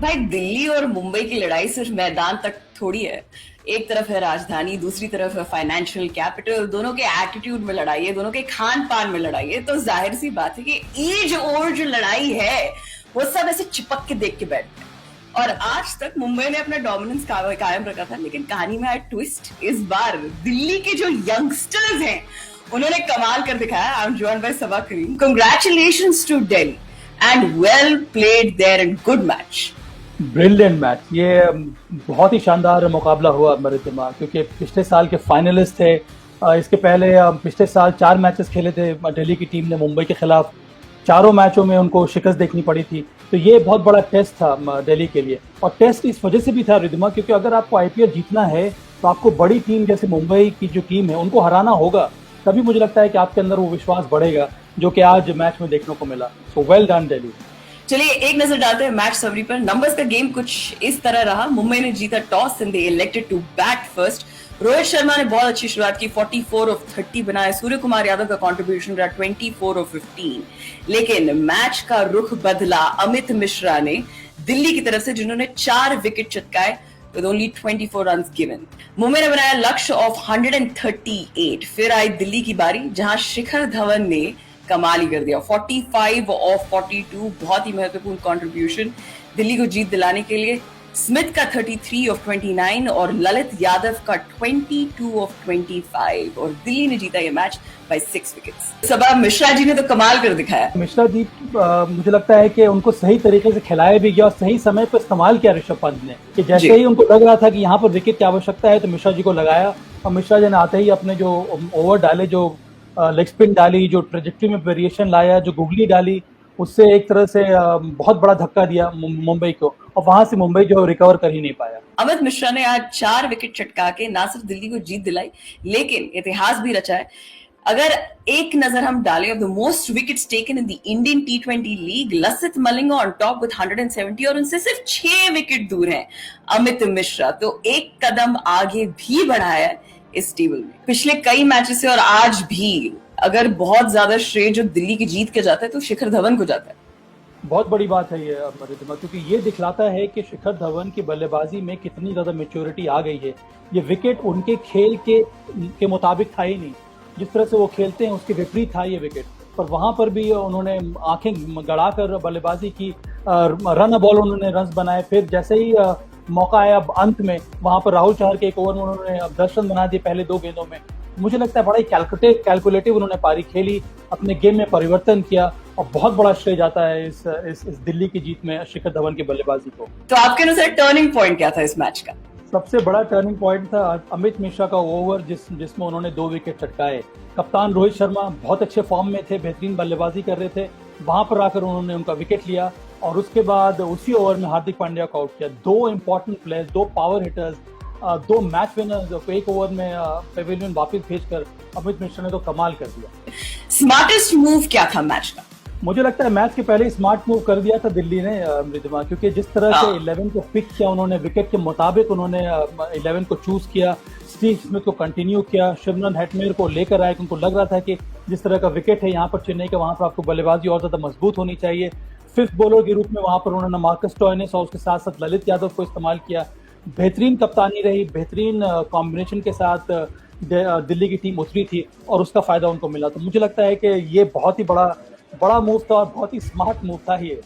भाई दिल्ली और मुंबई की लड़ाई सिर्फ मैदान तक थोड़ी है। एक तरफ है राजधानी, दूसरी तरफ है फाइनेंशियल कैपिटल। दोनों के एटीट्यूड में लड़ाई है, दोनों के खान पान में लड़ाई है। तो जाहिर सी बात है कि एज और जो लड़ाई है वो सब ऐसे चिपक के देख के बैठते हैं। और आज तक मुंबई ने अपना डोमिनेंस कायम रखा था, लेकिन कहानी में आया ट्विस्ट। इस बार दिल्ली के जो यंगस्टर्स हैं उन्होंने कमाल कर दिखाया। I am joined by Saba Karim. Congratulations to Delhi and well played there in good match. Brilliant match. ये बहुत ही शानदार मुकाबला हुआ मेरे दिमाग, क्योंकि पिछले साल के फाइनलिस्ट थे। इसके पहले पिछले साल 4 मैचेस खेले थे दिल्ली की टीम ने मुंबई के खिलाफ। चारों मैचों में उनको शिकस्त देखनी पड़ी थी। तो ये बहुत बड़ा टेस्ट था दिल्ली के लिए, और टेस्ट इस वजह से भी था रिद्धिमा, क्योंकि अगर आपको आईपीएल जीतना है तो आपको बड़ी टीम जैसे मुंबई की जो टीम है उनको हराना होगा। तभी मुझे लगता है कि आपके अंदर वो विश्वास बढ़ेगा जो कि आज मैच में देखने को मिला। So well done Delhi. चलिए एक नजर डालते हैं मैच समरी पर। नंबर्स का गेम कुछ इस तरह रहा। मुंबई ने जीता toss and they elected to bat first. Rohit Sharma ने बहुत अच्छी शुरुआत की, 44 ऑफ 30 बनाए। सूर्य कुमार यादव का कंट्रीब्यूशन रहा 24 ऑफ 15। लेकिन मैच का रुख बदला अमित मिश्रा ने दिल्ली की तरफ से, जिन्होंने 4 विकेट चटकाए with only 24 runs given। Mumbai ने बनाया लक्ष्य ऑफ 138। फिर आई दिल्ली की बारी, जहां शिखर धवन ने कमाल ही कर दिया, 45 ऑफ 42। बहुत ही महत्वपूर्ण कंट्रीब्यूशन दिल्ली को जीत दिलाने के लिए। स्मिथ का 33 ऑफ 29 और ललित यादव का 22 ऑफ 25, और दिल्ली ने जीता ये मैच बाय 6 विकेट्स। सबा मिश्रा जी ने तो कमाल कर दिखाया। मिश्रा जी मुझे लगता है कि उनको सही तरीके से खिलाया भी गया और सही समय पर इस्तेमाल किया ऋषभ पंत ने, कि जैसे ही उनको लग रहा था कि यहाँ पर विकेट की आवश्यकता है तो मिश्रा जी को लगाया। और मिश्रा जी ने आते ही अपने जो ओवर डाले, जो लेग स्पिन डाली, जो ट्रेजेक्टरी में वेरिएशन लाया, जो गुगली डाली, उससे एक तरह से बहुत बड़ा धक्का दिया मुंबई को, और वहां से मुंबई जो रिकवर कर ही नहीं पाया। अमित मिश्रा ने आज 4 विकेट चटका के ना सिर्फ दिल्ली को जीत दिलाई, लेकिन इतिहास भी रचा है। अगर एक नजर हम डालें of the most wickets taken in the Indian टी20 league, Lasith Malinga on top with 170, और उनसे सिर्फ 6 विकेट दूर हैं अमित मिश्रा। तो एक कदम आगे भी बढ़ाया है इस टेबल में पिछले कई मैचेस से, और आज भी अगर बहुत ज्यादा श्रेय जो दिल्ली की जीत के जाता है तो शिखर धवन को जाता है। बहुत बड़ी बात है ये रिद्धिमा, क्योंकि ये दिखलाता है कि शिखर धवन की बल्लेबाजी में कितनी ज्यादा मैच्योरिटी आ गई है। ये विकेट उनके खेल के मुताबिक था ही नहीं, जिस तरह से वो खेलते हैं उसके विपरीत था ये विकेट। पर वहां पर भी उन्होंने आंखें गड़ाकर बल्लेबाजी की, रन बॉल उन्होंने रन बनाए। फिर जैसे ही मौका आया अंत में, वहां पर राहुल चहर के एक ओवर में उन्होंने 10 रन बना दिए पहले 2 गेंदों में। मुझे लगता है बड़ा ही कैलकुलेटिव उन्होंने पारी खेली, अपने गेम में परिवर्तन किया, और बहुत बड़ा श्रेय जाता है इस दिल्ली की जीत में शिखर धवन की बल्लेबाजी को। तो आपके अनुसार टर्निंग पॉइंट क्या था इस मैच का? सबसे बड़ा टर्निंग पॉइंट था अमित मिश्रा का ओवर, जिसमें उन्होंने 2 विकेट चटकाए। कप्तान रोहित शर्मा बहुत अच्छे फॉर्म में थे, बेहतरीन बल्लेबाजी कर रहे थे, वहां पर आकर उन्होंने उनका विकेट लिया। और उसके बाद उसी ओवर में हार्दिक पांड्या को आउट किया। 2 important players, 2 power hitters, 2 match winners एक ओवर में पेविलियन वापस भेजकर अमित मिश्रा ने तो कमाल कर दिया। स्मार्टेस्ट मूव क्या था मैच का? मुझे लगता है मैच के पहले स्मार्ट मूव कर दिया था दिल्ली ने रिद्धिमा, क्योंकि जिस तरह से 11 को पिक किया उन्होंने, विकेट के मुताबिक उन्होंने 11 को चूज किया। स्टीव स्मिथ को कंटिन्यू किया, शिवरन हेटमेयर को लेकर आए। उनको लग रहा था कि जिस तरह का विकेट है यहाँ पर चेन्नई का, वहां पर आपको बल्लेबाजी और ज्यादा मजबूत होनी चाहिए। 5th बॉलर के रूप में वहां पर उन्होंने मार्कस स्टोइनिस और उसके साथ साथ ललित यादव को इस्तेमाल किया। बेहतरीन कप्तानी रही, बेहतरीन कॉम्बिनेशन के साथ दिल्ली की टीम उतरी थी और उसका फायदा उनको मिला। तो मुझे लगता है कि ये बहुत ही बड़ा मूव था और बहुत ही स्मार्ट मूव था ये।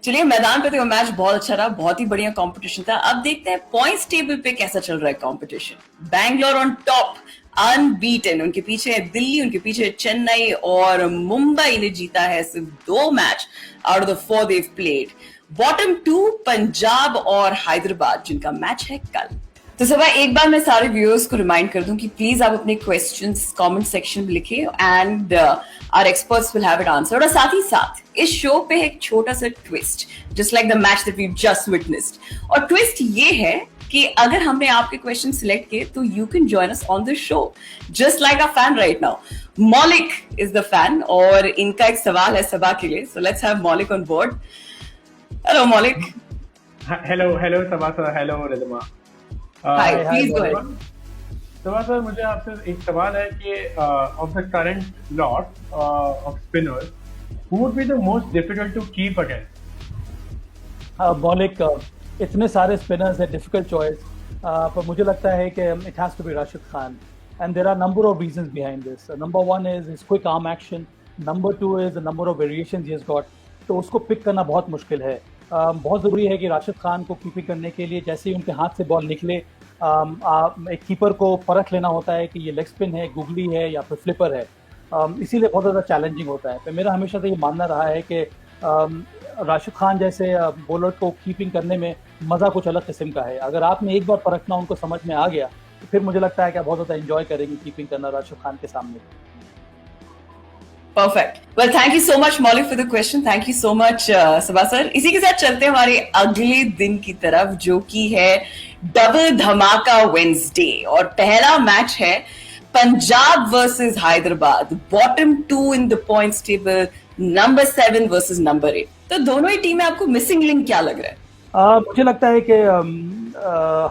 चलिए मैदान पे तो मैच बहुत अच्छा रहा, बहुत ही बढ़िया कंपटीशन था। अब देखते हैं पॉइंट्स टेबल पे कैसा चल रहा है competition. Bangalore on top, unbeaten. उनके पीछे है दिल्ली, उनके पीछे है चेन्नई, और मुंबई ने जीता है सिर्फ 2 match out of the 4 they've played. Bottom 2 Punjab और हैदराबाद, जिनका मैच है कल। तो सब एक बार मैं सारे व्यूअर्स को रिमाइंड कर दूं कि प्लीज आप अपने क्वेश्चंस कमेंट सेक्शन में लिखिए and our experts will have it answered. और साथ ही साथ इस शो पे एक छोटा सा twist, just like the match that we just witnessed. और ट्विस्ट ये है कि अगर हमने आपके क्वेश्चन सिलेक्ट किए तो you can join us on the show just like a fan right now. Maulik is the fan और इनका एक सवाल है सबा के लिए, so let's have Maulik on board. Hello Maulik. Hello Saba sir, hello Riddhima. Hi, please go ahead. Saba sir, मुझे आपसे एक सवाल है कि of the current lot of spinners, who would be the most difficult to keep against? मौलिक, इतने सारे स्पिनर्स है, डिफिकल्ट चॉइस, पर मुझे लगता है कि it has to be Rashid Khan, and there are number of reasons behind this. Number one is his quick arm action, number two is the number of variations he has got. तो उसको pick करना बहुत मुश्किल है. बहुत ज़रूरी है कि राशिद खान को कीपिंग करने के लिए जैसे ही उनके हाथ से बॉल निकले, एक कीपर को परख लेना होता है कि ये लेग स्पिन है, गुगली है या फिर फ्लिपर है. इसीलिए बहुत ज़्यादा चैलेंजिंग होता है. तो मेरा हमेशा से ये मानना रहा है कि राशिद खान जैसे बॉलर को कीपिंग करने में मज़ा कुछ अलग किस्म का है. अगर आपने एक बार परखना उनको समझ में आ गया तो फिर मुझे लगता है कि आप बहुत ज़्यादा एंजॉय करेंगे कीपिंग करना राशिद खान के सामने. Perfect. Well, thank you so much Maulik for the question. Thank you so much Saba sir. इसी के साथ चलते हैं हमारे अगले दिन की तरफ, जो कि है डबल धमाका वेंसडे. और पहला मैच है Punjab versus Hyderabad, bottom 2 in the points table, number 7 versus number 8. तो दोनों ही टीमें, आपको मिसिंग लिंक क्या लग रहा है? मुझे लगता है कि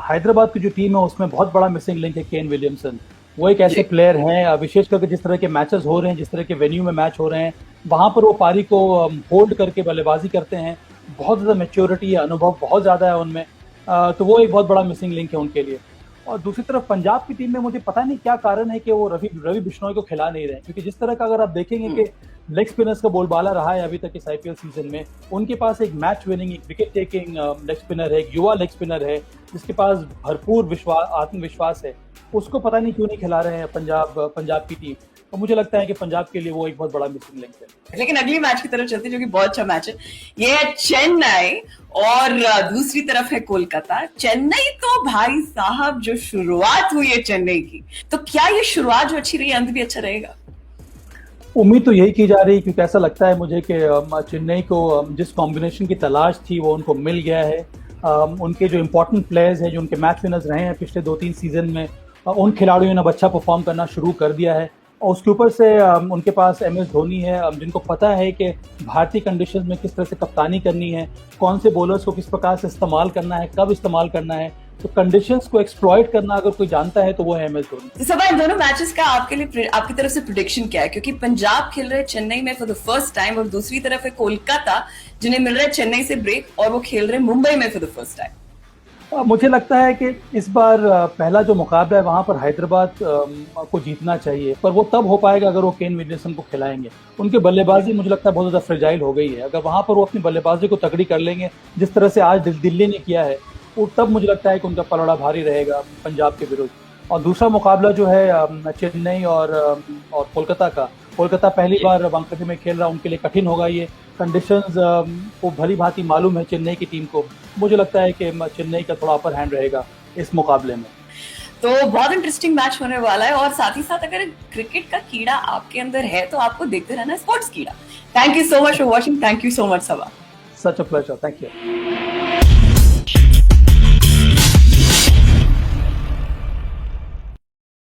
हैदराबाद की जो टीम है उसमें बहुत बड़ा मिसिंग लिंक है केन विलियमसन. वो एक ऐसे प्लेयर हैं, विशेष करके जिस तरह के मैचेस हो रहे हैं, जिस तरह के वेन्यू में मैच हो रहे हैं, वहां पर वो पारी को होल्ड करके बल्लेबाजी करते हैं. बहुत ज़्यादा मैच्योरिटी है, अनुभव बहुत ज़्यादा है उनमें. तो वो एक बहुत बड़ा मिसिंग लिंक है उनके लिए. और दूसरी तरफ पंजाब की टीम में मुझे पता नहीं क्या कारण है कि वो रवि बिश्नोई को खिला नहीं रहे. क्योंकि जिस तरह का अगर आप देखेंगे कि लेग स्पिनर्स का बोलबाला रहा है अभी तक इस आईपीएल सीजन में, उनके पास एक मैच विनिंग, एक विकेट टेकिंग लेग स्पिनर है, एक युवा लेग स्पिनर है जिसके पास भरपूर आत्मविश्वास है. उसको पता नहीं क्यों नहीं खिला रहे हैं पंजाब की टीम. तो मुझे लगता है कि पंजाब के लिए वो एक बहुत बड़ा मिसिंग लिंक है. लेकिन अगली मैच की तरफ चलते हैं, जो कि बहुत अच्छा मैच है. ये है चेन्नई और दूसरी तरफ है कोलकाता. चेन्नई तो भाई साहब, जो शुरुआत हुई है चेन्नई की, तो क्या ये शुरुआत जो अच्छी रही, अंत भी अच्छा रहेगा? उम्मीद तो यही की जा रही है, क्योंकि ऐसा लगता है मुझे कि चेन्नई को जिस कॉम्बिनेशन की तलाश थी वो उनको मिल गया है. उनके जो इम्पोर्टेंट प्लेयर्स हैं, जो उनके मैच विनर्स रहे हैं पिछले 2-3 सीजन में, उन खिलाड़ियों ने अब अच्छा परफॉर्म करना शुरू कर दिया है. और उसके ऊपर से उनके पास MS धोनी है, जिनको पता है कि भारतीय कंडीशंस में किस तरह से कप्तानी करनी है, कौन से बॉलर्स को किस प्रकार से इस्तेमाल करना है, कब इस्तेमाल करना है. तो कंडीशंस को एक्सप्लॉइट करना अगर कोई जानता है तो वो है MS धोनी. तो सबा, इन दोनों मैचेस का आपके लिए, आपकी तरफ से प्रेडिक्शन क्या है? क्योंकि पंजाब खेल रहे हैं चेन्नई में फॉर द फर्स्ट टाइम, और दूसरी तरफ है कोलकाता, जिन्हें मिल रहा है चेन्नई से ब्रेक, और वो खेल रहे हैं मुंबई में फॉर द फर्स्ट टाइम. मुझे लगता है कि इस बार पहला जो मुकाबला है वहां पर हैदराबाद को जीतना चाहिए, पर वो तब हो पाएगा अगर वो केन विलियमसन को खिलाएंगे. उनकी बल्लेबाजी मुझे लगता है बहुत ज़्यादा फ्रेजाइल हो गई है. अगर वहां पर वो अपनी बल्लेबाजी को तगड़ी कर लेंगे जिस तरह से आज दिल्ली ने किया है, वो तब मुझे लगता है कि उनका पलड़ा भारी रहेगा पंजाब के विरुद्ध. और दूसरा मुकाबला जो है चेन्नई और कोलकाता का, कोलकाता पहली बार वानखेड़े में खेल रहा, उनके लिए कठिन होगा ये. कंडीशंस को भली भांति मालूम है चेन्नई की टीम को. मुझे लगता है कि चेन्नई का थोड़ा अपर हैंड रहेगा इस मुकाबले में. तो बहुत इंटरेस्टिंग मैच होने वाला है. और साथ ही साथ अगर क्रिकेट का कीड़ा आपके अंदर है तो आपको देखते रहना स्पोर्ट्स कीड़ा. Thank you so much for watching. Thank you so much Saba. Such a pleasure. Thank you.